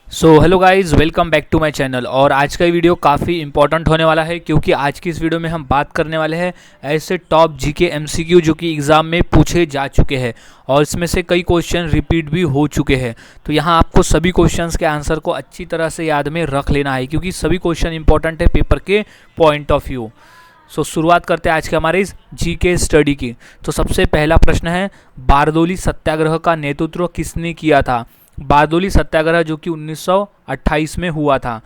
So hello guys, welcome back to my channel. और आज का ये वीडियो काफ़ी इंपॉर्टेंट होने वाला है क्योंकि आज की इस वीडियो में हम बात करने वाले हैं ऐसे टॉप जीके एमसीक्यू जो कि एग्ज़ाम में पूछे जा चुके हैं और इसमें से कई क्वेश्चन रिपीट भी हो चुके हैं। तो यहाँ आपको सभी क्वेश्चंस के आंसर को अच्छी तरह से याद में रख लेना है क्योंकि सभी क्वेश्चन इंपॉर्टेंट है पेपर के पॉइंट ऑफ व्यू। शुरुआत करते हैं आज के हमारे इस जीके स्टडी की। तो सबसे पहला प्रश्न है, बारदोली सत्याग्रह का नेतृत्व किसने किया था? बारदोली सत्याग्रह जो कि 1928 में हुआ था,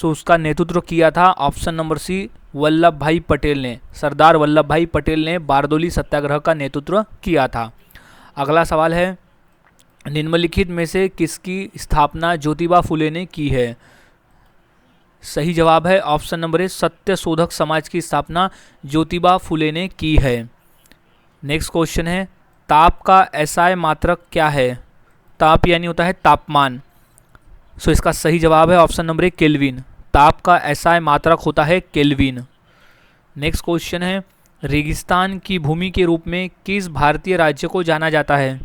उसका नेतृत्व किया था ऑप्शन नंबर सी वल्लभ भाई पटेल ने। सरदार वल्लभ भाई पटेल ने बारदोली सत्याग्रह का नेतृत्व किया था। अगला सवाल है, निम्नलिखित में से किसकी स्थापना ज्योतिबा फुले ने की है? सही जवाब है ऑप्शन नंबर ए, सत्य शोधक समाज की स्थापना ज्योतिबा फुले ने की है। नेक्स्ट क्वेश्चन है, ताप का एसआई मात्रक क्या है? ताप यानी होता है तापमान। इसका सही जवाब है ऑप्शन नंबर ए, केल्विन। ताप का एसआई मात्रक होता है केल्विन। नेक्स्ट क्वेश्चन है, रेगिस्तान की भूमि के रूप में किस भारतीय राज्य को जाना जाता है?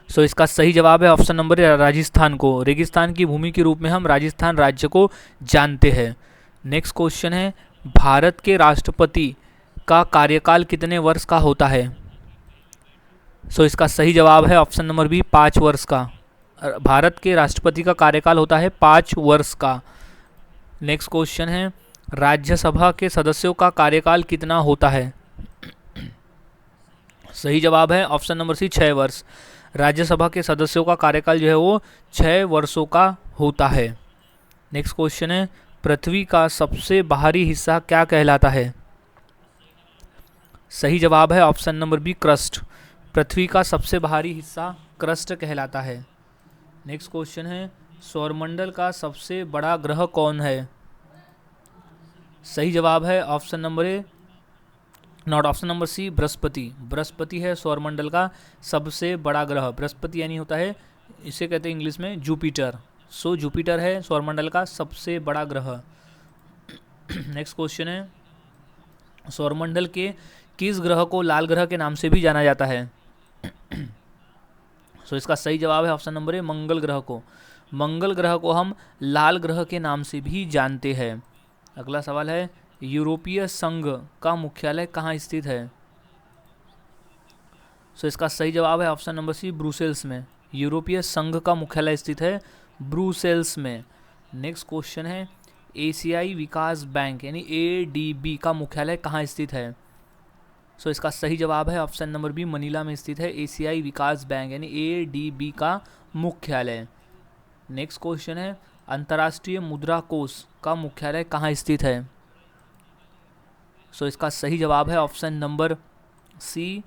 इसका सही जवाब है ऑप्शन नंबर ए, राजस्थान को। रेगिस्तान की भूमि के रूप में हम राजस्थान राज्य को जानते हैं। नेक्स्ट क्वेश्चन है, भारत के राष्ट्रपति का कार्यकाल कितने वर्ष का होता है? इसका सही जवाब है ऑप्शन नंबर बी, 5 वर्ष का। भारत के राष्ट्रपति का कार्यकाल होता है 5 वर्ष का। नेक्स्ट क्वेश्चन है, राज्यसभा के सदस्यों का कार्यकाल कितना होता है? सही जवाब है ऑप्शन नंबर सी, 6 वर्ष। राज्यसभा के सदस्यों का कार्यकाल जो है वो 6 वर्षों का होता है। नेक्स्ट क्वेश्चन है, पृथ्वी का सबसे बाहरी हिस्सा क्या कहलाता है? सही जवाब है ऑप्शन नंबर बी, क्रस्ट। पृथ्वी का सबसे बाहरी हिस्सा क्रस्ट कहलाता है। नेक्स्ट क्वेश्चन है, सौरमंडल का सबसे बड़ा ग्रह कौन है? सही जवाब है option number A, not option number C, Brihaspati. Brihaspati है सौरमंडल का सबसे बड़ा ग्रह। बृहस्पति यानी होता है, इसे कहते हैं इंग्लिश में जुपिटर। जुपिटर है सौरमंडल का सबसे बड़ा ग्रह। नेक्स्ट क्वेश्चन है, सौरमंडल के किस ग्रह को लाल ग्रह के नाम से भी जाना जाता है? इसका सही जवाब है ऑप्शन नंबर ए, मंगल ग्रह को। मंगल ग्रह को हम लाल ग्रह के नाम से भी जानते हैं। अगला सवाल है, यूरोपीय संघ का मुख्यालय कहाँ स्थित है? इसका सही जवाब है ऑप्शन नंबर सी, ब्रुसेल्स में। यूरोपीय संघ का मुख्यालय स्थित है ब्रुसेल्स में। नेक्स्ट क्वेश्चन है, एशियाई विकास बैंक यानी एडीबी का मुख्यालय कहाँ स्थित है? इसका सही जवाब है ऑप्शन नंबर बी, मनीला में स्थित है एशियाई विकास बैंक यानी एडीबी का मुख्यालय। नेक्स्ट क्वेश्चन है, अंतर्राष्ट्रीय मुद्रा कोष का मुख्यालय कहाँ स्थित है? इसका सही जवाब है option number C,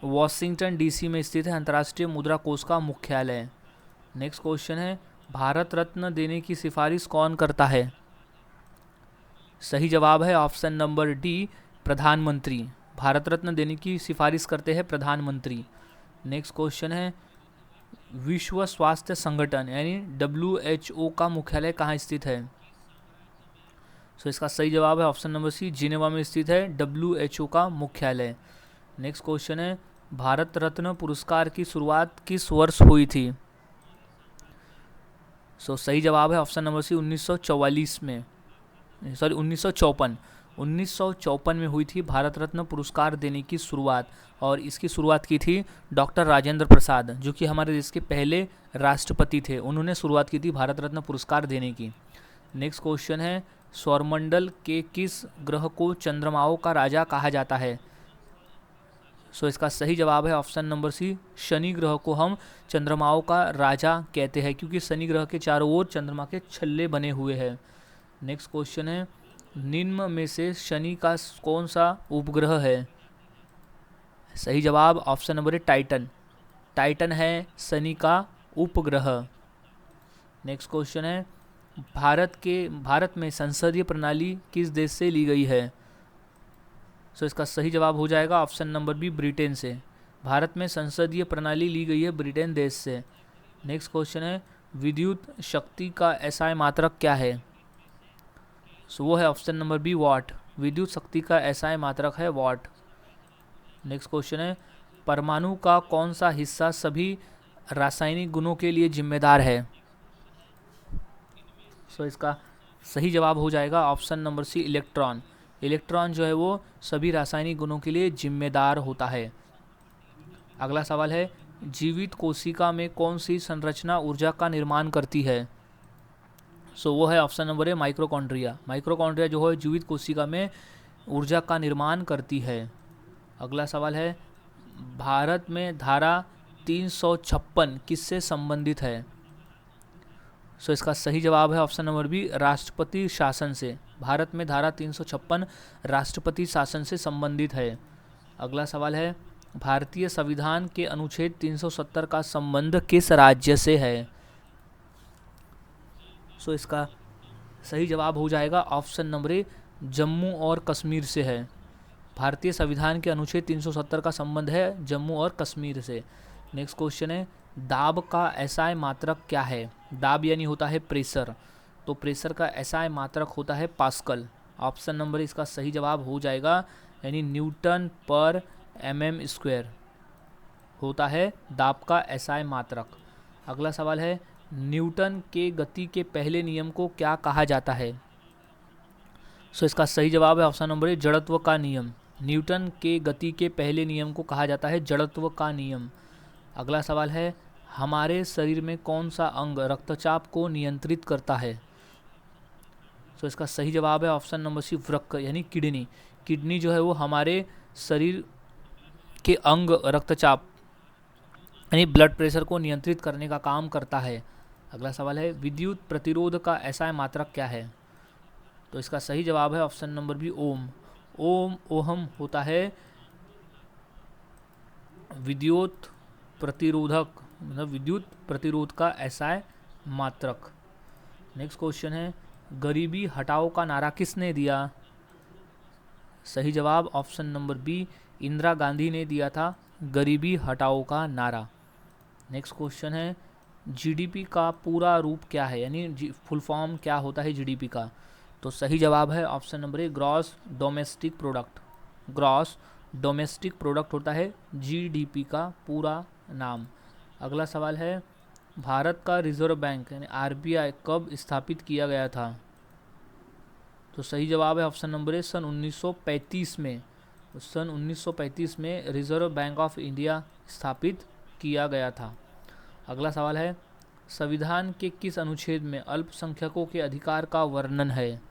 Washington DC में स्थित है अंतर्राष्ट्रीय मुद्रा कोष का मुख्यालय। नेक्स्ट क्वेश्चन है, भारत रत्न देने की सिफारिश कौन करता है? सही जवाब है ऑप्शन नंबर डी, प्रधानमंत्री। भारत रत्न देने की सिफारिश करते हैं प्रधानमंत्री। नेक्स्ट क्वेश्चन है, विश्व स्वास्थ्य संगठन यानी WHO का मुख्यालय कहाँ स्थित है? इसका सही जवाब है ऑप्शन नंबर सी, जिनेवा में स्थित है WHO का मुख्यालय। नेक्स्ट क्वेश्चन है, भारत रत्न पुरस्कार की शुरुआत किस वर्ष हुई थी? सही जवाब है ऑप्शन नंबर सी, 1944 में, सॉरी 1954 में हुई थी भारत रत्न पुरस्कार देने की शुरुआत। और इसकी शुरुआत की थी डॉक्टर राजेंद्र प्रसाद, जो कि हमारे देश के पहले राष्ट्रपति थे। उन्होंने शुरुआत की थी भारत रत्न पुरस्कार देने की। नेक्स्ट क्वेश्चन है, सौरमंडल के किस ग्रह को चंद्रमाओं का राजा कहा जाता है? इसका सही जवाब है ऑप्शन नंबर सी, शनि ग्रह को हम चंद्रमाओं का राजा कहते हैं क्योंकि शनि ग्रह के चारों ओर चंद्रमा के छल्ले बने हुए हैं। नेक्स्ट क्वेश्चन है, निम्न में से शनि का कौन सा उपग्रह है? सही जवाब ऑप्शन नंबर ए, टाइटन। टाइटन है शनि का उपग्रह। नेक्स्ट क्वेश्चन है, भारत में संसदीय प्रणाली किस देश से ली गई है? इसका सही जवाब हो जाएगा ऑप्शन नंबर बी, ब्रिटेन से। भारत में संसदीय प्रणाली ली गई है ब्रिटेन देश से। नेक्स्ट क्वेश्चन है, विद्युत शक्ति का एसआई मात्रक क्या है? वो है ऑप्शन नंबर बी, वाट। विद्युत शक्ति का एसआई मात्रक है वाट। नेक्स्ट क्वेश्चन है, परमाणु का कौन सा हिस्सा सभी रासायनिक गुणों के लिए जिम्मेदार है? सो इसका सही जवाब हो जाएगा option number C, electron. Electron जो है वो सभी रासायनिक गुणों के लिए जिम्मेदार होता है। अगला सवाल है, जीवित कोशिका में कौन सी संरचना ऊर्जा का निर्माण करती है? सो वो है ऑप्शन नंबर ए, माइक्रोकॉन्ड्रिया। माइक्रोकॉन्ड्रिया जो है जीवित कोशिका में ऊर्जा का निर्माण करती है। अगला सवाल है, भारत में धारा 356 किससे संबंधित है? सो इसका सही जवाब है ऑप्शन नंबर बी, राष्ट्रपति शासन से। भारत में धारा 356 राष्ट्रपति शासन से संबंधित है। अगला सवाल है, भारतीय संविधान के अनुच्छेद 370 का संबंध किस राज्य से है? सो इसका सही जवाब हो जाएगा ऑप्शन नंबर ए, जम्मू और कश्मीर से है। भारतीय संविधान के अनुच्छेद 370 का संबंध है जम्मू और कश्मीर से। नेक्स्ट क्वेश्चन है, दाब का एसआई मात्रक क्या है? दाब यानी होता है प्रेशर, तो प्रेशर का एसआई मात्रक होता है पास्कल। ऑप्शन नंबर इसका सही जवाब हो जाएगा, यानी न्यूटन पर mm² होता है दाब का एसआई मात्रक। अगला सवाल है, न्यूटन के गति के पहले नियम को क्या कहा जाता है? सो इसका सही जवाब है ऑप्शन नंबर ए, जड़त्व का नियम। न्यूटन के गति के पहले नियम को कहा जाता है जड़त्व का नियम। अगला सवाल है, हमारे शरीर में कौन सा अंग रक्तचाप को नियंत्रित करता है? सो इसका सही जवाब है ऑप्शन नंबर सी, वृक्क यानी किडनी। किडनी जो है वो हमारे शरीर के अंग रक्तचाप यानी ब्लड प्रेशर को नियंत्रित करने का काम करता है। अगला सवाल है, विद्युत प्रतिरोध का एसआई मात्रक क्या है? तो इसका सही जवाब है ऑप्शन नंबर बी, ओम। ओहम होता है विद्युत प्रतिरोधक, मतलब विद्युत प्रतिरोध का एसआई मात्रक। नेक्स्ट क्वेश्चन है, गरीबी हटाओ का नारा किसने दिया? सही जवाब option number B, Indira Gandhi ने दिया था गरीबी हटाओ का नारा। नेक्स्ट क्वेश्चन है, जीडीपी का पूरा रूप क्या है, यानी फुल फॉर्म क्या होता है जीडीपी का? तो सही जवाब है ऑप्शन नंबर ए, gross domestic product. Gross domestic product होता है जीडीपी का पूरा नाम। अगला सवाल है, भारत का रिजर्व बैंक यानी आरबीआई कब स्थापित किया गया था? तो सही जवाब है ऑप्शन नंबर ए, सन 1935 में। तो सन 1935 में रिजर्व बैंक ऑफ इंडिया स्थापित किया गया था। अगला सवाल है, संविधान के किस अनुच्छेद में अल्पसंख्यकों के अधिकार का वर्णन है?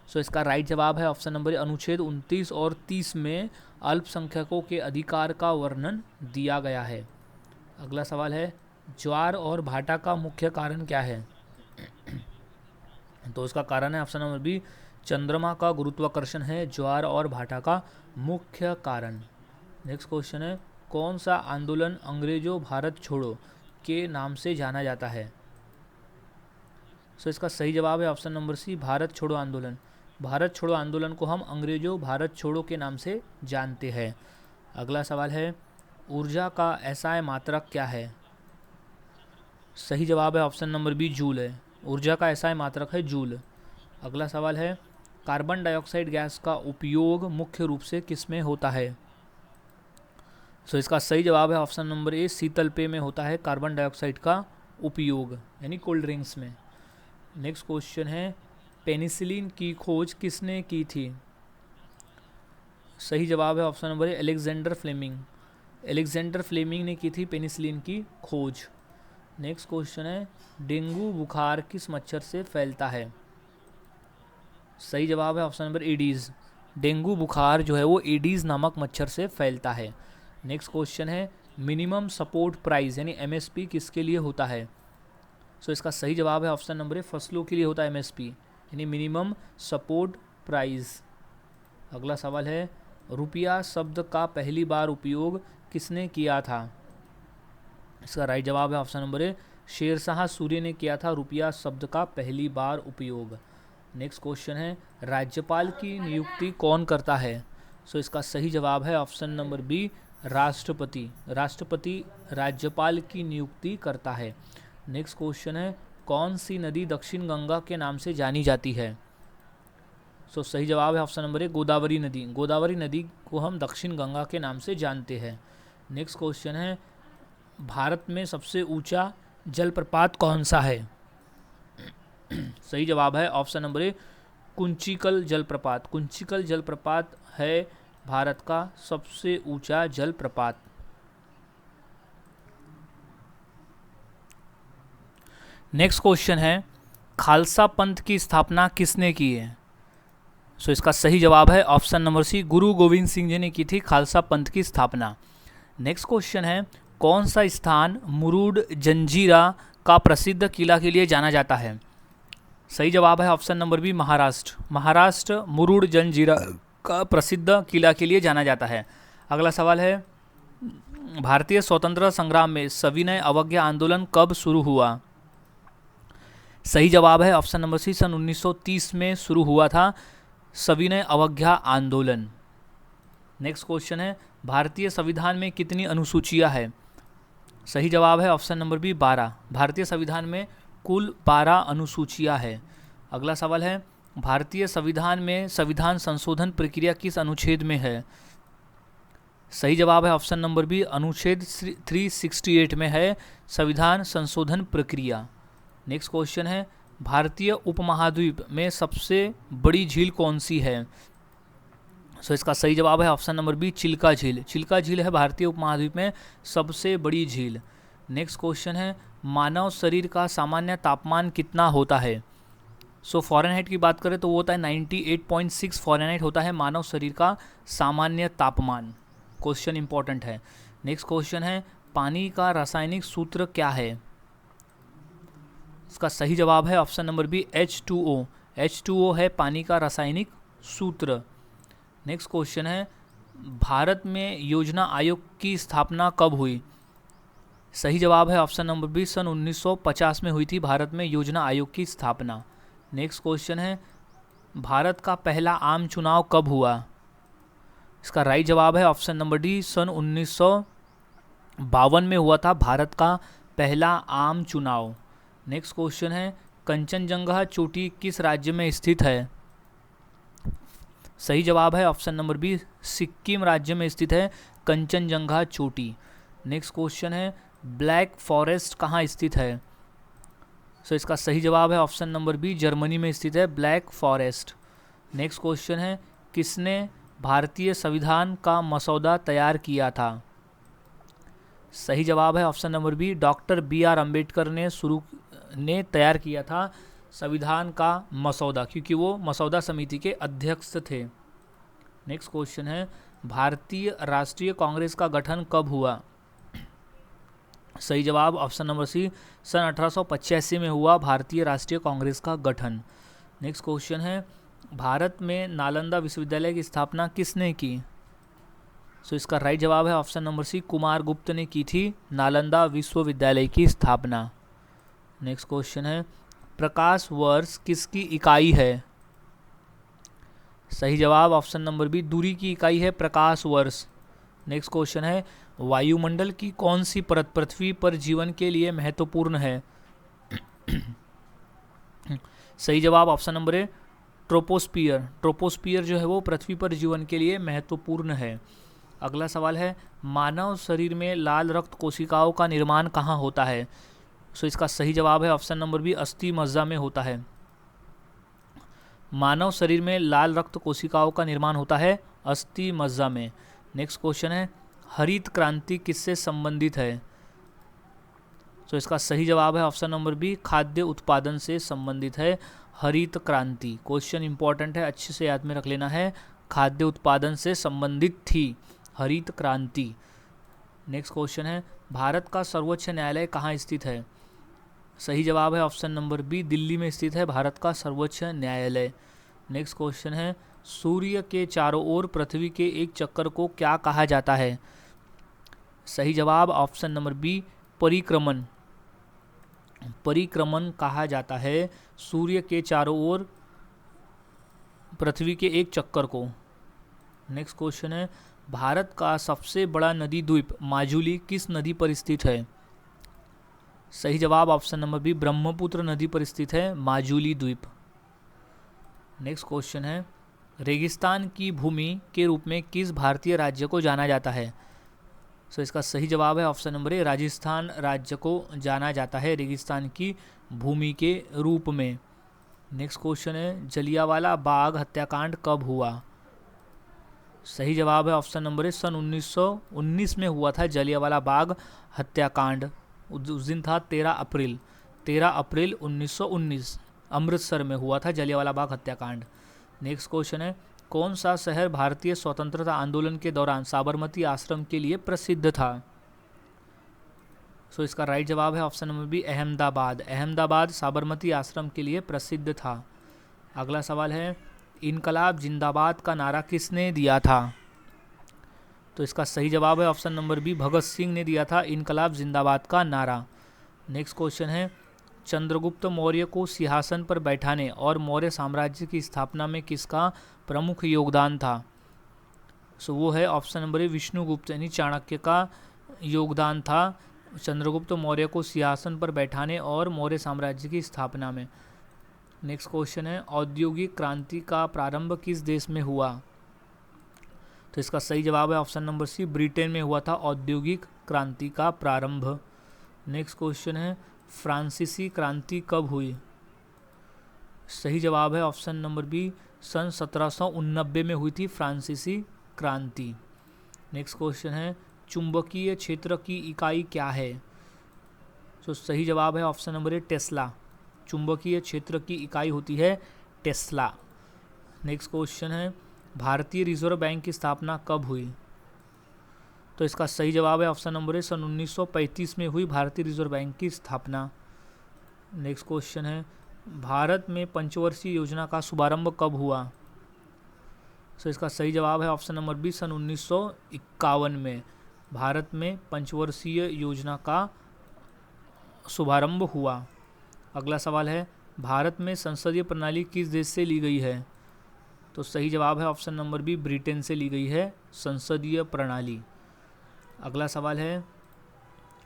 सो इसका राइट जवाब है ऑप्शन नंबर ए, अनुच्छेद 29 और 30 में अल्पसंख्यकों के अधिकार का वर्णन दिया गया है। अगला सवाल है, ज्वार और भाटा का मुख्य कारण क्या है? तो इसका कारण है ऑप्शन नंबर बी, चंद्रमा का गुरुत्वाकर्षण है ज्वार और भाटा का मुख्य कारण। नेक्स्ट क्वेश्चन है, कौन सा आंदोलन अंग्रेजों भारत छोड़ो के नाम से जाना जाता है? सो इसका सही जवाब है ऑप्शन नंबर सी, भारत छोड़ो आंदोलन। भारत छोड़ो आंदोलन को हम अंग्रेजों भारत छोड़ो के नाम से जानते हैं। अगला सवाल है, ऊर्जा का एसआई मात्रक क्या है? सही जवाब है ऑप्शन नंबर बी, जूल है। ऊर्जा का एसआई मात्रक है जूल। अगला सवाल है, कार्बन डाइऑक्साइड गैस का उपयोग मुख्य रूप से किस में होता है? सो इसका सही जवाब है ऑप्शन नंबर ए, शीतल पेय में होता है कार्बन डाइऑक्साइड का उपयोग, यानी कोल्ड ड्रिंक्स में। नेक्स्ट क्वेश्चन है, पेनिसिलिन की खोज किसने की थी? सही जवाब है option number A, Alexander Fleming. Alexander Fleming ने की थी पेनिसिलिन की खोज। नेक्स्ट क्वेश्चन है, डेंगू बुखार किस मच्छर से फैलता है? सही जवाब है ऑप्शन नंबर एडीज़। डेंगू बुखार जो है वो एडीज़ नामक मच्छर से फैलता है। नेक्स्ट क्वेश्चन है, मिनिमम सपोर्ट प्राइस यानी एमएसपी किसके लिए होता है? सो इसका सही जवाब है ऑप्शन नंबर ए, फसलों के लिए होता है एमएसपी यानी मिनिमम सपोर्ट प्राइस। अगला सवाल है, रुपया शब्द का पहली बार उपयोग किसने किया था? इसका राइट जवाब है option number A, Shershah Suri ने किया था रुपया शब्द का पहली बार उपयोग। नेक्स्ट क्वेश्चन है, राज्यपाल की नियुक्ति कौन करता है? सो इसका सही जवाब है ऑप्शन नंबर बी, राष्ट्रपति। राष्ट्रपति राज्यपाल की नियुक्ति करता है। नेक्स्ट क्वेश्चन है, कौन सी नदी दक्षिण गंगा के नाम से जानी जाती है? सो सही जवाब है ऑप्शन नंबर ए, गोदावरी नदी। गोदावरी नदी को हम दक्षिण गंगा के नाम से जानते हैं। नेक्स्ट क्वेश्चन है, भारत में सबसे ऊंचा जलप्रपात कौन सा है? सही जवाब है ऑप्शन नंबर ए, कुंचिकल जलप्रपात। कुंचिकल जलप्रपात है भारत का सबसे ऊंचा जलप्रपात। नेक्स्ट क्वेश्चन है, खालसा पंथ की स्थापना किसने की है? सो इसका सही जवाब है ऑप्शन नंबर सी, गुरु गोविंद सिंह जी ने की थी खालसा पंथ की स्थापना। नेक्स्ट क्वेश्चन है, कौन सा स्थान मुरुड जंजीरा का प्रसिद्ध किला के लिए जाना जाता है? सही जवाब है option number B, Maharashtra. Maharashtra Murud Janjira का प्रसिद्ध किला के लिए जाना जाता है। अगला सवाल है, भारतीय स्वतंत्रता संग्राम में सविनय अवज्ञा आंदोलन कब शुरू हुआ? सही जवाब है ऑप्शन नंबर सी, सन 1930 में शुरू हुआ था सविनय अवज्ञा आंदोलन। नेक्स्ट क्वेश्चन है, भारतीय संविधान में कितनी अनुसूचियां हैं? सही जवाब है ऑप्शन नंबर बी, 12। भारतीय संविधान में कुल 12 अनुसूचियां हैं। अगला सवाल है, भारतीय संविधान में संविधान संशोधन प्रक्रिया किस अनुच्छेद में है? सही जवाब है ऑप्शन नंबर बी, अनुच्छेद 368 में है संविधान संशोधन प्रक्रिया। नेक्स्ट क्वेश्चन है, भारतीय उपमहाद्वीप में सबसे बड़ी झील कौन सी है? सो इसका सही जवाब है ऑप्शन नंबर बी, चिल्का झील। चिल्का झील है भारतीय उपमहाद्वीप में सबसे बड़ी झील। नेक्स्ट क्वेश्चन है, मानव शरीर का सामान्य तापमान कितना होता है? सो फ़ारेनहाइट की बात करें तो वो होता है 98.6 फ़ारेनहाइट होता है मानव शरीर का सामान्य तापमान। क्वेश्चन इंपॉर्टेंट है। नेक्स्ट क्वेश्चन है, पानी का रासायनिक सूत्र क्या है? इसका सही जवाब है option number B, H2O। H2O है पानी का रासायनिक सूत्र। नेक्स्ट क्वेश्चन है, भारत में योजना आयोग की स्थापना कब हुई? सही जवाब है ऑप्शन नंबर बी, सन 1950 में हुई थी भारत में योजना आयोग की स्थापना। नेक्स्ट क्वेश्चन है, भारत का पहला आम चुनाव कब हुआ? इसका राइट जवाब है ऑप्शन नंबर डी, सन 1952 में हुआ था भारत का पहला आम चुनाव। नेक्स्ट क्वेश्चन है, कंचनजंगा चोटी किस राज्य में स्थित है? सही जवाब है ऑप्शन नंबर बी, सिक्किम राज्य में स्थित है कंचनजंगा चोटी। नेक्स्ट क्वेश्चन है, ब्लैक फॉरेस्ट कहाँ स्थित है? सो इसका सही जवाब है ऑप्शन नंबर बी, जर्मनी में स्थित है ब्लैक फॉरेस्ट। नेक्स्ट क्वेश्चन है, किसने भारतीय संविधान का मसौदा तैयार किया था? सही जवाब है option number B, doctor BR Ambedkar ने तैयार किया था संविधान का मसौदा, क्योंकि वो मसौदा समिति के अध्यक्ष थे। नेक्स्ट क्वेश्चन है, भारतीय राष्ट्रीय कांग्रेस का गठन कब हुआ? सही जवाब ऑप्शन नंबर सी, सन 1885 में हुआ भारतीय राष्ट्रीय कांग्रेस का गठन। नेक्स्ट क्वेश्चन है, भारत में नालंदा विश्वविद्यालय की स्थापना किसने की? सो इसका राइट जवाब है ऑप्शन नंबर सी, कुमार गुप्त ने की थी नालंदा विश्वविद्यालय की स्थापना। नेक्स्ट क्वेश्चन है, प्रकाश वर्ष किसकी इकाई है? सही जवाब ऑप्शन नंबर बी, दूरी की इकाई है प्रकाश वर्ष। नेक्स्ट क्वेश्चन है, वायुमंडल की कौन सी परत पृथ्वी पर जीवन के लिए महत्वपूर्ण है? सही जवाब ऑप्शन नंबर ए, ट्रोपोस्फियर। ट्रोपोस्फियर जो है वो पृथ्वी पर जीवन के लिए महत्वपूर्ण है। अगला सवाल है, मानव शरीर में लाल रक्त कोशिकाओं का निर्माण कहाँ होता है? सो इसका सही जवाब है ऑप्शन नंबर बी, अस्थि मज्जा में होता है। मानव शरीर में लाल रक्त कोशिकाओं का निर्माण होता है अस्थि मज्जा में। नेक्स्ट क्वेश्चन है, हरित क्रांति किससे संबंधित है? तो इसका सही जवाब है ऑप्शन नंबर बी, खाद्य उत्पादन से संबंधित है हरित क्रांति। क्वेश्चन इंपॉर्टेंट है, अच्छे से याद में रख लेना है, खाद्य उत्पादन से संबंधित थी हरित क्रांति। नेक्स्ट क्वेश्चन है, भारत का सर्वोच्च न्यायालय कहाँ स्थित है? सही जवाब है ऑप्शन नंबर बी, दिल्ली में स्थित है भारत का सर्वोच्च न्यायालय। नेक्स्ट क्वेश्चन है, सूर्य के चारों ओर पृथ्वी के एक चक्कर को क्या कहा जाता है? सही जवाब ऑप्शन नंबर बी, परिक्रमण। परिक्रमण कहा जाता है सूर्य के चारों ओर पृथ्वी के एक चक्कर को। नेक्स्ट क्वेश्चन है, भारत का सबसे बड़ा नदी द्वीप माजुली किस नदी पर स्थित है? सही जवाब ऑप्शन नंबर बी, ब्रह्मपुत्र नदी पर स्थित है माजुली द्वीप। नेक्स्ट क्वेश्चन है, रेगिस्तान की भूमि के रूप में किस भारतीय राज्य को जाना जाता है? सो इसका सही जवाब है ऑप्शन नंबर ए, राजस्थान राज्य को जाना जाता है रेगिस्तान की भूमि के रूप में। नेक्स्ट क्वेश्चन है जलियांवाला बाग हत्याकांड कब हुआ? सही जवाब है ऑप्शन नंबर ए सन 1919 में हुआ था जलियांवाला बाग हत्याकांड। उस दिन था 13 अप्रैल 1919 अमृतसर में हुआ था जलियांवाला बाग हत्याकांड। नेक्स्ट क्वेश्चन है कौन सा शहर भारतीय स्वतंत्रता आंदोलन के दौरान साबरमती आश्रम के लिए प्रसिद्ध था? सो इसका राइट जवाब है option number B Ahmedabad. Ahmedabad Sabarmati Ashram के लिए प्रसिद्ध था। अगला सवाल है इनकलाब जिंदाबाद का नारा किसने दिया था? तो इसका सही जवाब है option number B Bhagat Singh ने दिया था इनकलाब जिंदाबाद का नारा। नेक्स्ट क्वेश्चन है चंद्रगुप्त मौर्य को सिंहासन पर बैठाने और मौर्य साम्राज्य की स्थापना में किसका प्रमुख योगदान था? सो वो है ऑप्शन नंबर ए विष्णुगुप्त यानी चाणक्य का योगदान था चंद्रगुप्त मौर्य को सिंहासन पर बैठाने और मौर्य साम्राज्य की स्थापना में। नेक्स्ट क्वेश्चन है औद्योगिक क्रांति का प्रारंभ किस देश में हुआ? तो इसका सही जवाब है ऑप्शन नंबर सी ब्रिटेन में हुआ था औद्योगिक क्रांति का प्रारंभ। नेक्स्ट क्वेश्चन है फ्रांसीसी क्रांति कब हुई? सही जवाब है ऑप्शन नंबर बी सन 1789 में हुई थी फ्रांसीसी क्रांति। नेक्स्ट क्वेश्चन है चुंबकीय क्षेत्र की इकाई क्या है? तो सही जवाब है ऑप्शन नंबर ए टेस्ला। चुंबकीय क्षेत्र की इकाई होती है टेस्ला। नेक्स्ट क्वेश्चन है भारतीय रिजर्व बैंक की स्थापना कब हुई? तो इसका सही जवाब है ऑप्शन नंबर ए सन 1935 में हुई भारतीय रिजर्व बैंक की स्थापना। नेक्स्ट क्वेश्चन है भारत में पंचवर्षीय योजना का शुभारंभ कब हुआ? तो इसका सही जवाब है ऑप्शन नंबर बी सन 1951 में भारत में पंचवर्षीय योजना का शुभारंभ हुआ। अगला सवाल है भारत में संसदीय प्रणाली किस देश से ली गई है? तो सही जवाब है ऑप्शन नंबर बी ब्रिटेन से ली गई है संसदीय प्रणाली। अगला सवाल है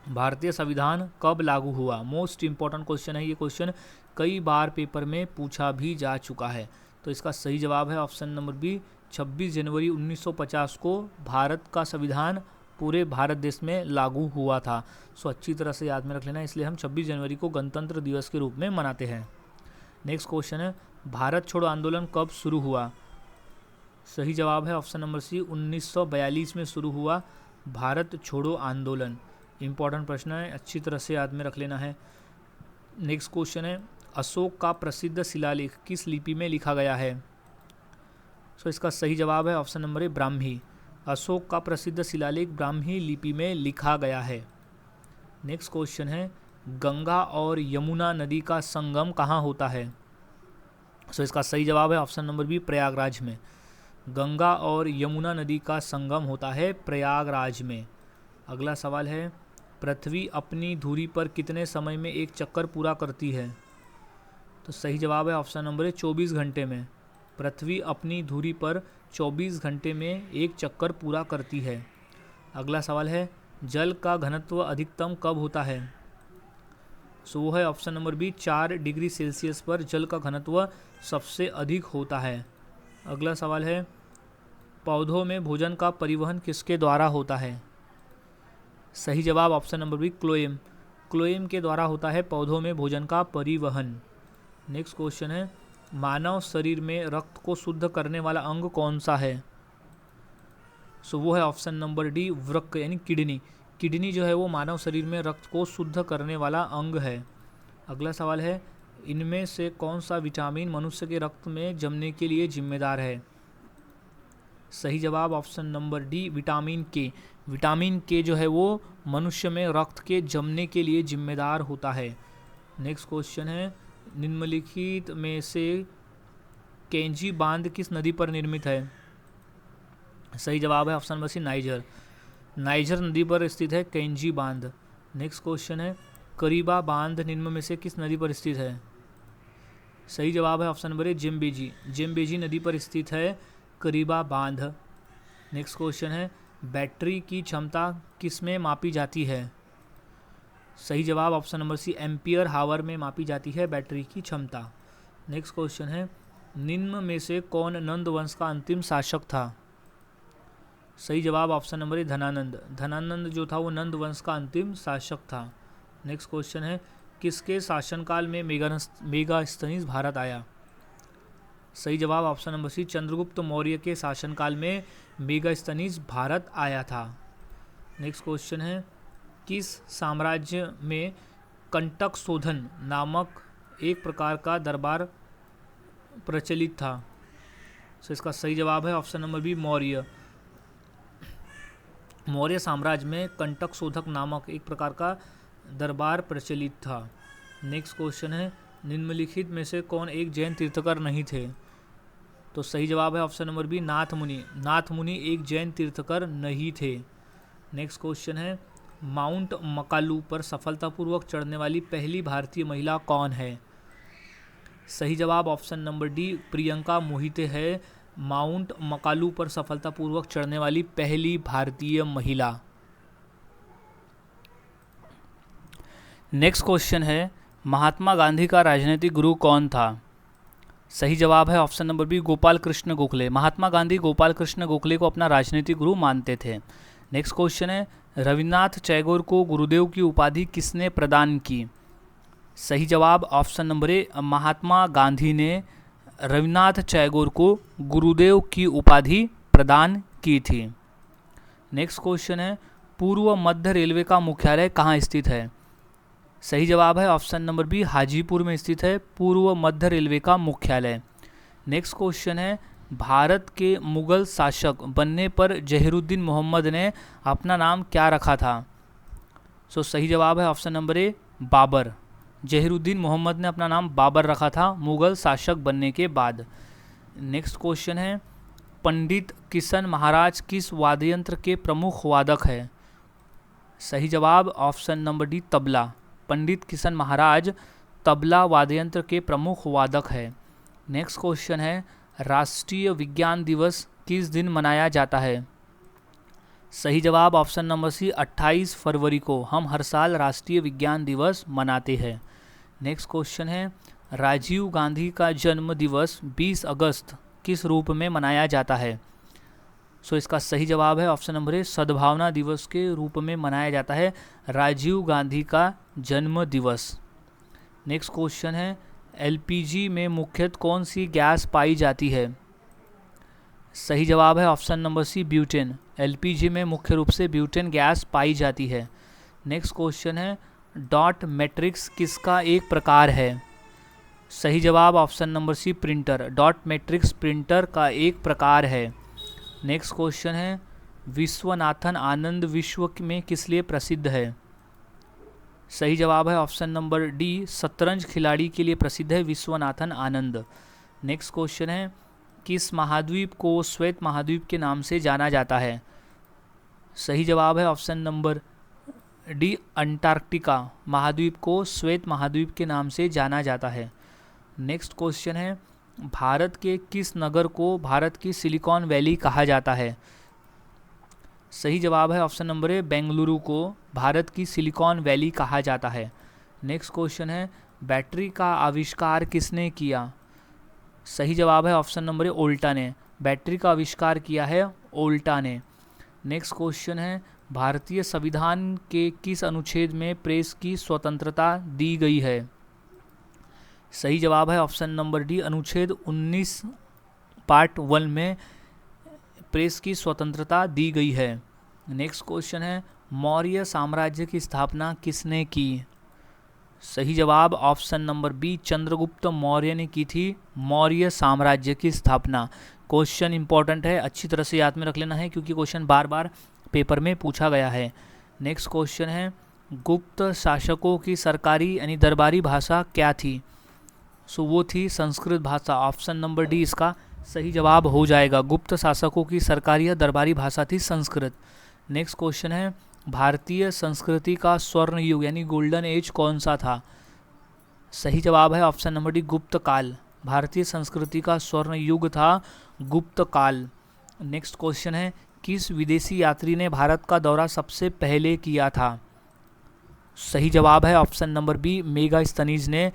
भारतीय संविधान कब लागू हुआ? मोस्ट इंपॉर्टेंट क्वेश्चन है ये क्वेश्चन कई बार पेपर में पूछा भी जा चुका है। तो इसका सही जवाब है ऑप्शन नंबर बी 26 जनवरी 1950 को भारत का संविधान पूरे भारत देश में लागू हुआ था। सो अच्छी तरह से याद में रख लेना, इसलिए हम 26 जनवरी को गणतंत्र दिवस के रूप में मनाते हैं। नेक्स्ट क्वेश्चन है भारत छोड़ो आंदोलन कब शुरू हुआ? सही जवाब है ऑप्शन नंबर सी 1942 में शुरू हुआ भारत छोड़ो आंदोलन। इंपॉर्टेंट प्रश्न है, अच्छी तरह से याद में रख लेना है। नेक्स्ट क्वेश्चन है अशोक का प्रसिद्ध शिलालेख किस लिपि में लिखा गया है? सो इसका सही जवाब है ऑप्शन नंबर ए ब्राह्मी। अशोक का प्रसिद्ध शिलालेख ब्राह्मी लिपि में लिखा गया है। नेक्स्ट क्वेश्चन है गंगा और यमुना नदी का संगम कहाँ होता है? सो इसका सही जवाब है ऑप्शन नंबर बी प्रयागराज में। गंगा और यमुना नदी का संगम होता है प्रयागराज में। अगला सवाल है पृथ्वी अपनी धुरी पर कितने समय में एक चक्कर पूरा करती है? तो सही जवाब है ऑप्शन नंबर ए 24 घंटे में। पृथ्वी अपनी धुरी पर 24 घंटे में एक चक्कर पूरा करती है। अगला सवाल है जल का घनत्व अधिकतम कब होता है? सो वो है option number B 4 degree Celsius पर जल का घनत्व सबसे अधिक होता है। अगला सवाल है पौधों में भोजन का परिवहन किसके द्वारा होता है? सही जवाब ऑप्शन नंबर बी क्लोएम। क्लोएम के द्वारा होता है पौधों में भोजन का परिवहन। नेक्स्ट क्वेश्चन है मानव शरीर में रक्त को शुद्ध करने वाला अंग कौन सा है? सो वो है ऑप्शन नंबर डी वृक्क यानी किडनी। किडनी जो है वो मानव शरीर में रक्त को शुद्ध करने वाला अंग है। अगला सवाल है इनमें से कौन सा विटामिन मनुष्य के रक्त में जमने के लिए जिम्मेदार है? सही जवाब ऑप्शन नंबर डी विटामिन के। विटामिन के जो है वो मनुष्य में रक्त के जमने के लिए जिम्मेदार होता है। नेक्स्ट क्वेश्चन है निम्नलिखित में से केंजी बांध किस नदी पर निर्मित है? सही जवाब है option number C Niger. Niger नदी पर स्थित है केंजी बांध। नेक्स्ट क्वेश्चन है करीबा बांध निम्न में से किस नदी पर स्थित है? सही जवाब है ऑप्शन नंबर ए जेम्बेजी। जेम्बेजी नदी पर स्थित है करीबा बांध। नेक्स्ट क्वेश्चन है बैटरी की क्षमता किस में मापी जाती है? सही जवाब ऑप्शन नंबर सी एम्पियर हावर में मापी जाती है बैटरी की क्षमता। नेक्स्ट क्वेश्चन है निम्न में से कौन नंद वंश का अंतिम शासक था? सही जवाब ऑप्शन नंबर ए धनानंद। धनानंद जो था वो नंद वंश का अंतिम शासक था। नेक्स्ट क्वेश्चन है किसके शासनकाल में मेगास्थनीज भारत आया? सही जवाब option number C, Chandragupta Maurya के शासनकाल में मेगास्थनीज भारत आया था। नेक्स्ट क्वेश्चन है, किस साम्राज्य में कंटक शोधन नामक एक प्रकार का दरबार प्रचलित था? सो इसका सही जवाब है option number B, Maurya. Maurya साम्राज्य में कंटक शोधक नामक एक प्रकार का दरबार प्रचलित था। नेक्स्ट क्वेश्चन है, निम्नलिखित में से कौन एक जैन तीर्थकर नहीं थे? तो सही जवाब है ऑप्शन नंबर बी, नाथ मुनि। नाथ मुनि एक जैन तीर्थकर नहीं थे। नेक्स्ट क्वेश्चन है, माउंट मकालू पर सफलतापूर्वक चढ़ने वाली पहली भारतीय महिला कौन है? सही जवाब option number D, Priyanka Mohite है माउंट मकालू पर सफलतापूर्वक चढ़ने वाली पहली भारतीय महिला। नेक्स्ट क्वेश्चन है, महात्मा गांधी का राजनीतिक गुरु कौन था? सही जवाब है option number B, Gopal Krishna Gokhale. Mahatma Gandhi Gopal Krishna Gokhale को अपना राजनीतिक गुरु मानते थे। नेक्स्ट क्वेश्चन है, रविन्द्रनाथ टैगोर को गुरुदेव की उपाधि किसने प्रदान की? सही जवाब ऑप्शन नंबर ए, महात्मा गांधी ने रविन्द्रनाथ टैगोर को गुरुदेव की उपाधि प्रदान की थी। नेक्स्ट क्वेश्चन है, पूर्व मध्य रेलवे का मुख्यालय कहाँ स्थित है? सही जवाब है ऑप्शन नंबर बी, हाजीपुर में स्थित है पूर्व मध्य रेलवे का मुख्यालय। नेक्स्ट क्वेश्चन है, भारत के मुगल शासक बनने पर जहीरुद्दीन मोहम्मद ने अपना नाम क्या रखा था? सो सही जवाब है option number A, Babar. Zahiruddin Mohammad ने अपना नाम बाबर रखा था मुगल शासक बनने के बाद। नेक्स्ट क्वेश्चन है, पंडित किशन महाराज किस वाद्य यंत्र के प्रमुख वादक है? सही जवाब ऑप्शन नंबर डी, तबला। पंडित किशन महाराज तबला वाद्य यंत्र के प्रमुख वादक है। नेक्स्ट क्वेश्चन है, राष्ट्रीय विज्ञान दिवस किस दिन मनाया जाता है? सही जवाब ऑप्शन नंबर सी, 28 फरवरी को हम हर साल राष्ट्रीय विज्ञान दिवस मनाते हैं। नेक्स्ट क्वेश्चन है, राजीव गांधी का जन्म दिवस 20 अगस्त किस रूप में मनाया जाता है? सो इसका सही जवाब है ऑप्शन नंबर ए, सद्भावना दिवस के रूप में मनाया जाता है राजीव गांधी का जन्म दिवस। नेक्स्ट क्वेश्चन है, एलपीजी में मुख्यतः कौन सी गैस पाई जाती है? सही जवाब है option number C, butane. LPG में मुख्य रूप से ब्यूटेन गैस पाई जाती है। नेक्स्ट क्वेश्चन है, डॉट मैट्रिक्स किसका एक प्रकार है? सही जवाब option number C, printer. Dot matrix printer का एक प्रकार है। नेक्स्ट क्वेश्चन है, विश्वनाथन आनंद विश्व में किस लिए प्रसिद्ध है? सही जवाब है ऑप्शन नंबर डी, शतरंज खिलाड़ी के लिए प्रसिद्ध है विश्वनाथन आनंद। नेक्स्ट क्वेश्चन है, किस महाद्वीप को श्वेत महाद्वीप के नाम से जाना जाता है? सही जवाब है ऑप्शन नंबर डी, अंटार्कटिका महाद्वीप को श्वेत महाद्वीप के नाम से जाना जाता है। नेक्स्ट क्वेश्चन है, भारत के किस नगर को भारत की सिलिकॉन वैली कहा जाता है? सही जवाब है ऑप्शन नंबर ए, बेंगलुरु को भारत की सिलिकॉन वैली कहा जाता है। नेक्स्ट क्वेश्चन है, बैटरी का आविष्कार किसने किया? सही जवाब है ऑप्शन नंबर ए, ओल्टा ने। बैटरी का आविष्कार किया है ओल्टा ने। नेक्स्ट क्वेश्चन है, भारतीय संविधान के किस अनुच्छेद में प्रेस की स्वतंत्रता दी गई है? सही जवाब है ऑप्शन नंबर डी, अनुच्छेद 19 पार्ट 1 में प्रेस की स्वतंत्रता दी गई है। नेक्स्ट क्वेश्चन है, मौर्य साम्राज्य की स्थापना किसने की? सही जवाब option number B, Chandragupta Maurya ने की थी मौर्य साम्राज्य की स्थापना। क्वेश्चन इंपॉर्टेंट है, अच्छी तरह से याद में रख लेना है क्योंकि क्वेश्चन बार बार पेपर में पूछा गया है। नेक्स्ट क्वेश्चन है, गुप्त शासकों की सरकारी यानी दरबारी भाषा क्या थी? सो वो थी संस्कृत भाषा। ऑप्शन नंबर डी इसका सही जवाब हो जाएगा। गुप्त शासकों की सरकारी या दरबारी भाषा थी संस्कृत। नेक्स्ट क्वेश्चन है, भारतीय संस्कृति का स्वर्ण युग यानी गोल्डन एज कौन सा था? सही जवाब है ऑप्शन नंबर डी, गुप्त काल। भारतीय संस्कृति का स्वर्ण युग था गुप्त काल। नेक्स्ट क्वेश्चन है, किस विदेशी यात्री ने भारत का दौरा सबसे पहले किया था? सही जवाब है ऑप्शन नंबर बी, मेगास्थनीज ने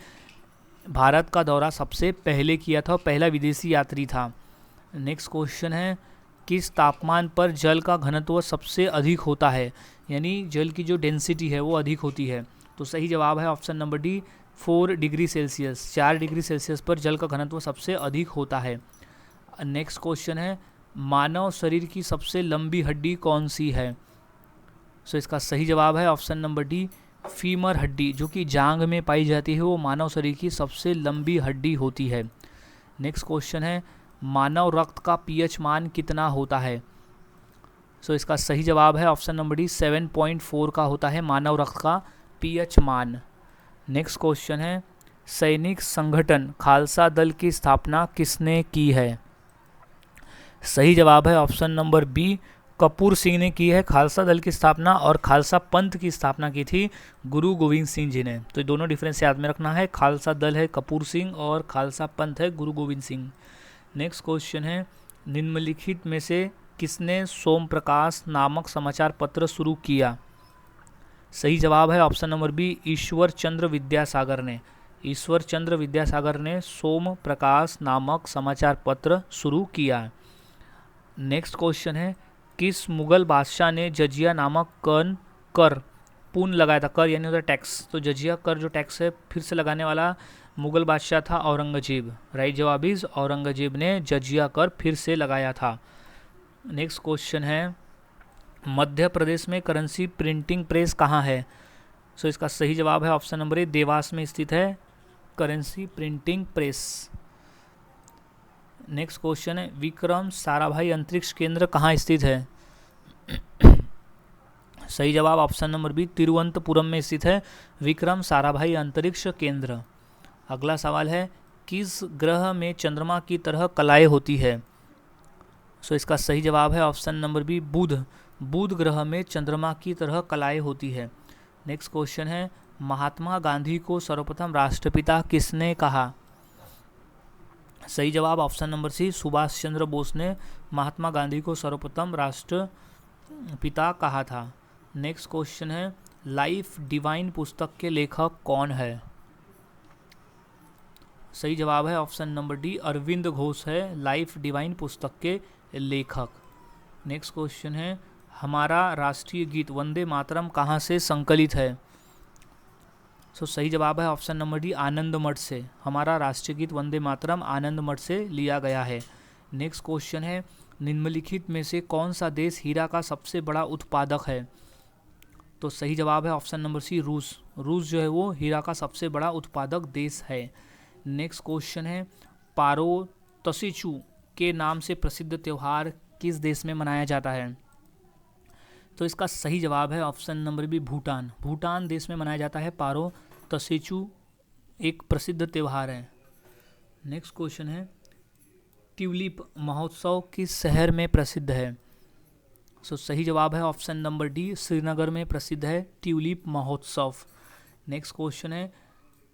भारत का दौरा सबसे पहले किया था, पहला विदेशी यात्री था। नेक्स्ट क्वेश्चन है, किस तापमान पर जल का घनत्व सबसे अधिक होता है? यानी जल की जो डेंसिटी है वो अधिक होती है। तो सही जवाब है option number D 4 degree Celsius. 4 degree Celsius पर जल का घनत्व सबसे अधिक होता है। नेक्स्ट क्वेश्चन है मानव शरीर की सबसे लंबी हड्डी कौन सी है? सो इसका सही जवाब है ऑप्शन नंबर डी फीमर हड्डी, जो कि जांग में पाई जाती है, वो मानव शरीर की सबसे लंबी हड्डी होती है। नेक्स्ट क्वेश्चन है मानव रक्त का पीएच मान कितना होता है? सो इसका सही जवाब है ऑप्शन नंबर डी 7.4 का होता है मानव रक्त का पीएच मान। नेक्स्ट क्वेश्चन है सैनिक संगठन खालसा दल की स्थापना किसने की है? सही जवाब है option number B Kapoor Singh ने की है खालसा दल की स्थापना, और खालसा पंथ की स्थापना की थी गुरु गोविंद सिंह जी ने। तो दोनों डिफरेंस याद में रखना है, खालसा दल है कपूर सिंह और खालसा पंथ है गुरु गोविंद सिंह। नेक्स्ट क्वेश्चन है निम्नलिखित में से किसने सोम प्रकाश नामक समाचार पत्र शुरू किया? सही जवाब है option number B Ishwar Chandra Vidyasagar ने। ईश्वर चंद्र विद्यासागर ने सोम प्रकाश नामक समाचार पत्र शुरू किया। नेक्स्ट क्वेश्चन है किस मुगल बादशाह ने जजिया नामक कर पुन लगाया था? कर यानी होता है टैक्स, तो जजिया कर जो टैक्स है फिर से लगाने वाला मुगल बादशाह था औरंगजेब। राइट जवाब इज औरंगजेब ने जजिया कर फिर से लगाया था। नेक्स्ट क्वेश्चन है मध्य प्रदेश में करेंसी प्रिंटिंग प्रेस कहाँ है? सो इसका सही जवाब है ऑप्शन नंबर ए देवास में स्थित है currency printing press. Next question है विक्रम साराभाई अंतरिक्ष केंद्र कहाँ स्थित है? सही जवाब ऑप्शन नंबर बी तिरुवनंतपुरम में स्थित है विक्रम साराभाई अंतरिक्ष केंद्र। अगला सवाल है किस ग्रह में चंद्रमा की तरह कलाएं होती है? सो इसका सही जवाब है ऑप्शन नंबर बी बुध। बुध ग्रह में चंद्रमा की तरह कलाएं होती है। नेक्स्ट क्वेश्चन है महात्मा गांधी को सर्वप्रथम राष्ट्रपिता किसने कहा? सही जवाब option number C Subhash Chandra Bose ने महात्मा गांधी को सर्वप्रथम राष्ट्रपिता कहा था। नेक्स्ट क्वेश्चन है लाइफ डिवाइन पुस्तक के लेखक कौन है? सही जवाब है option number D Aurobindo Ghosh है लाइफ डिवाइन पुस्तक के लेखक। नेक्स्ट क्वेश्चन है हमारा राष्ट्रीय गीत वंदे मातरम कहाँ से संकलित है? सही जवाब है ऑप्शन नंबर डी आनंद मठ से। हमारा राष्ट्रीय गीत वंदे मातरम आनंद मठ से लिया गया है। नेक्स्ट क्वेश्चन है निम्नलिखित में से कौन सा देश हीरा का सबसे बड़ा उत्पादक है? तो सही जवाब है ऑप्शन नंबर सी रूस। रूस जो है वो हीरा का सबसे बड़ा उत्पादक देश है। नेक्स्ट क्वेश्चन है पारो तसीचू के नाम से प्रसिद्ध त्यौहार किस देश में मनाया जाता है? तो इसका सही जवाब है option number B Bhutan. Bhutan देश में मनाया जाता है पारो तसेचू, एक प्रसिद्ध त्यौहार है। नेक्स्ट क्वेश्चन है ट्यूलिप महोत्सव किस शहर में प्रसिद्ध है? सही जवाब है ऑप्शन नंबर डी श्रीनगर में प्रसिद्ध है ट्यूलिप महोत्सव। नेक्स्ट क्वेश्चन है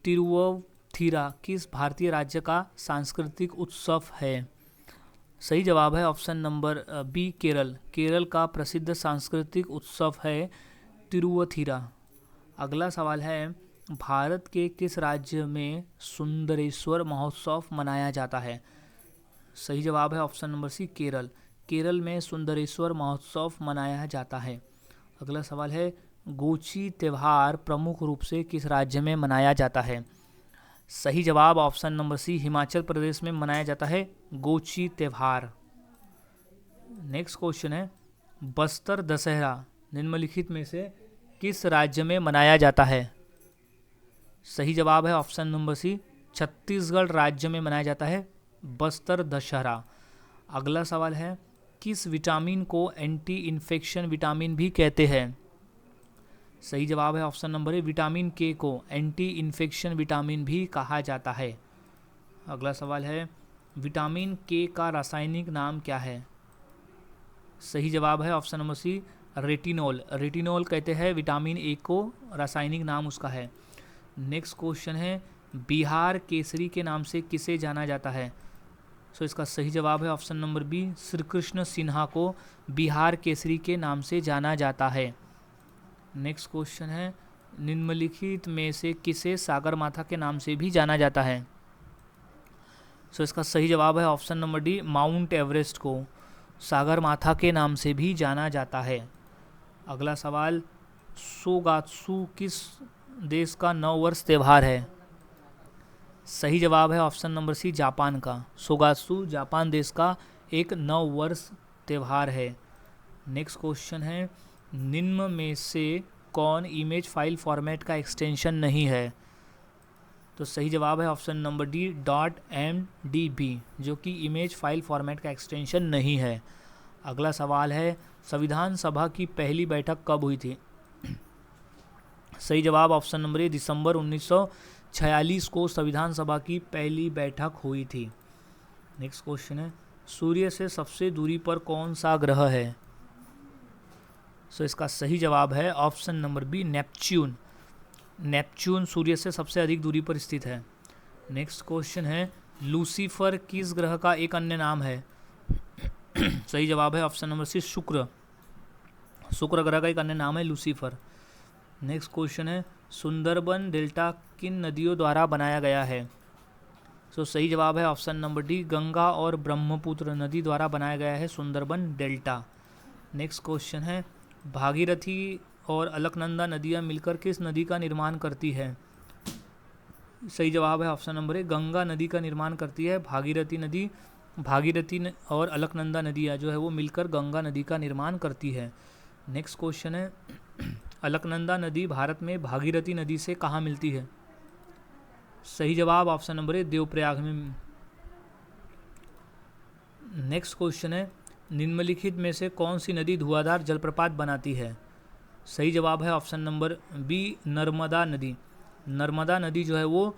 तिरुवथिरा किस भारतीय राज्य का सांस्कृतिक उत्सव है? सही जवाब है option number B Kerala. Kerala का प्रसिद्ध सांस्कृतिक उत्सव है तिरुवथिरा। अगला सवाल है भारत के किस राज्य में सुंदरेश्वर महोत्सव मनाया जाता है? सही जवाब है option number C Kerala. Kerala में सुंदरेश्वर महोत्सव मनाया जाता है। अगला सवाल है गोची त्यौहार प्रमुख रूप से किस राज्य में मनाया जाता है? सही जवाब ऑप्शन नंबर सी हिमाचल प्रदेश में मनाया जाता है गोची त्यौहार। नेक्स्ट क्वेश्चन है बस्तर दशहरा निम्नलिखित में से किस राज्य में मनाया जाता है? सही जवाब है ऑप्शन नंबर सी छत्तीसगढ़ राज्य में मनाया जाता है बस्तर दशहरा। अगला सवाल है किस विटामिन को एंटी इन्फेक्शन विटामिन भी कहते हैं? सही जवाब है ऑप्शन नंबर ए विटामिन के को एंटी इन्फेक्शन विटामिन भी कहा जाता है। अगला सवाल है विटामिन के का रासायनिक नाम क्या है? सही जवाब है option number C retinol. Retinol कहते हैं विटामिन ए को, रासायनिक नाम उसका है। नेक्स्ट क्वेश्चन है बिहार केसरी के नाम से किसे जाना जाता है? इसका सही जवाब है option number B Shri Krishna Sinha को बिहार केसरी के नाम से जाना जाता है। नेक्स्ट क्वेश्चन है निम्नलिखित में से किसे सागरमाथा के नाम से भी जाना जाता है? इसका सही जवाब है option number D mount Everest को सागरमाथा के नाम से भी जाना जाता है। अगला सवाल सोगात्सु किस देश का नव वर्ष त्यौहार है? सही जवाब है ऑप्शन नंबर सी, जापान का। सोगात्सु जापान देश का एक नव वर्ष त्यौहार है। नेक्स्ट क्वेश्चन है, निम्न में से कौन इमेज फाइल फॉर्मेट का एक्सटेंशन नहीं है? तो सही जवाब है ऑप्शन नंबर डी, .mdb, जो कि इमेज फाइल फॉर्मेट का एक्सटेंशन नहीं है। अगला सवाल है, संविधान सभा की पहली बैठक कब हुई थी? सही जवाब ऑप्शन नंबर ए, दिसंबर 1946 को संविधान सभा की पहली बैठक हुई थी। नेक्स्ट क्वेश्चन है, सूर्य से सबसे दूरी पर कौन सा ग्रह है? सो इसका सही जवाब है option number B, Neptune. Neptune सूर्य से सबसे अधिक दूरी पर स्थित है। नेक्स्ट क्वेश्चन है, लूसीफर किस ग्रह का एक अन्य नाम है? सही जवाब है ऑप्शन नंबर सी, शुक्र। शुक्र ग्रह का एक अन्य नाम है लूसीफर। नेक्स्ट क्वेश्चन है, सुंदरबन डेल्टा किन नदियों द्वारा बनाया गया है? सो सही जवाब है ऑप्शन नंबर डी, गंगा और ब्रह्मपुत्र नदी द्वारा बनाया गया है सुंदरबन डेल्टा। नेक्स्ट क्वेश्चन है, भागीरथी और अलकनंदा नदियाँ मिलकर किस नदी का निर्माण करती है? सही जवाब है ऑप्शन नंबर ए, गंगा नदी का निर्माण करती है। भागीरथी और अलकनंदा नदियाँ जो है वो मिलकर गंगा नदी का निर्माण करती है। नेक्स्ट क्वेश्चन है, अलकनंदा नदी भारत में भागीरथी नदी से कहाँ मिलती है? सही जवाब ऑप्शन नंबर ए, देवप्रयाग में। नेक्स्ट क्वेश्चन है, निम्नलिखित में से कौन सी नदी धुआंधार जलप्रपात बनाती है? सही जवाब है ऑप्शन नंबर बी, नर्मदा नदी। नर्मदा नदी जो है वो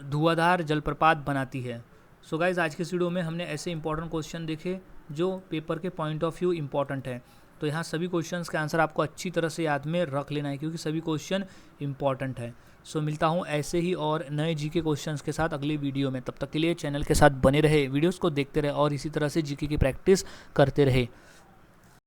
धुआंधार जलप्रपात बनाती है। सो गाइज, आज के इस वीडियो में हमने ऐसे इंपॉर्टेंट क्वेश्चन देखे जो पेपर के पॉइंट ऑफ व्यू इंपॉर्टेंट है। तो यहाँ सभी क्वेश्चंस के आंसर आपको अच्छी तरह से याद में रख लेना है, क्योंकि सभी क्वेश्चन इंपॉर्टेंट है। सो मिलता हूँ ऐसे ही और नए जीके क्वेश्चंस के साथ अगले वीडियो में। तब तक के लिए चैनल के साथ बने रहे, वीडियोस को देखते रहे और इसी तरह से जीके की प्रैक्टिस करते रहे।